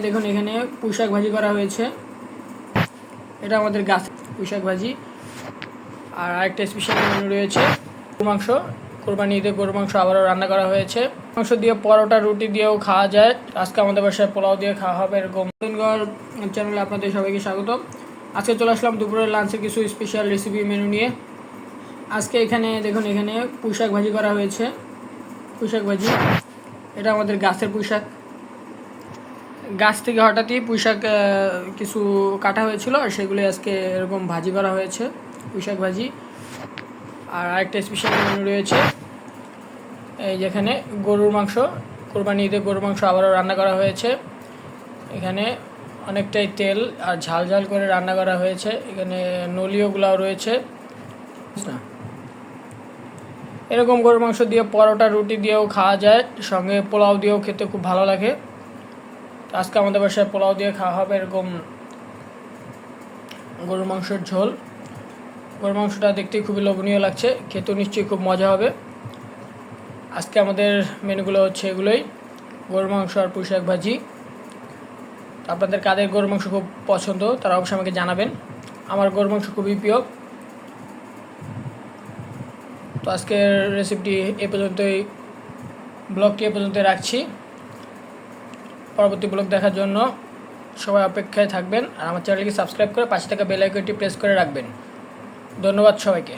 দেখুন এখানে পুঁইশাক ভাজি করা হয়েছে। এটা আমাদের গাছ পুঁইশাক ভাজি। আর আরেকটা স্পেশাল মেনু রয়েছে গরুর মাংস। কোরবানি ঈদে গরুর মাংস আবারও রান্না করা হয়েছে। মাংস দিয়ে পরোটা রুটি দিয়েও খাওয়া যায়। আজকে আমাদের বাসায় পোলাও দিয়ে খাওয়া হবে। এরকম চ্যানেলে আপনাদের সবাইকে স্বাগত। আজকে চলে আসলাম দুপুরের লাঞ্চের কিছু স্পেশাল রেসিপি মেনু নিয়ে। আজকে এখানে দেখুন এখানে পুঁইশাক ভাজি করা হয়েছে। পুঁইশাক ভাজি এটা আমাদের গাছের পুঁইশাক। গাছ থেকে হঠাৎই পুঁইশাক কিছু কাটা হয়েছিল, আর সেগুলি আজকে এরকম ভাজি করা হয়েছে, পুঁইশাক ভাজি। আর আরেকটা স্পেশাল মেনু রয়েছে এই যেখানে গরুর মাংস। কোরবানি ঈদে গরুর মাংস আবারও রান্না করা হয়েছে। এখানে অনেকটাই তেল আর ঝাল ঝাল করে রান্না করা হয়েছে। এখানে নলিওগুলাও রয়েছে। এরকম গরুর মাংস দিয়ে পরোটা রুটি দিয়েও খাওয়া যায়, সঙ্গে পোলাও দিয়েও খেতে খুব ভালো লাগে। আজকে আমাদের বাসায় পোলাও দিয়ে খাওয়া হবে এরকম গরুর মাংসের ঝোল। গরুর মাংসটা দেখতে খুবই লোভনীয় লাগছে, খেতেও নিশ্চয়ই খুব মজা হবে। আজকে আমাদের মেনুগুলো হচ্ছে এগুলোই, গরুর মাংস আর পুঁইশাক ভাজি। আপনাদের কাদের গরুর মাংস খুব পছন্দ তারা অবশ্যই আমাকে জানাবেন। আমার গরুর মাংস খুবই প্রিয়। তো আজকের রেসিপিটি ব্লগটি এ পর্যন্তই রাখছি। পরবর্তী ব্লগ দেখার জন্য সবাই অপেক্ষায় থাকবেন, আর আমার চ্যানেলকে সাবস্ক্রাইব করে পাশে থাকা বেল আইকনটি প্রেস করে রাখবেন। ধন্যবাদ সবাইকে।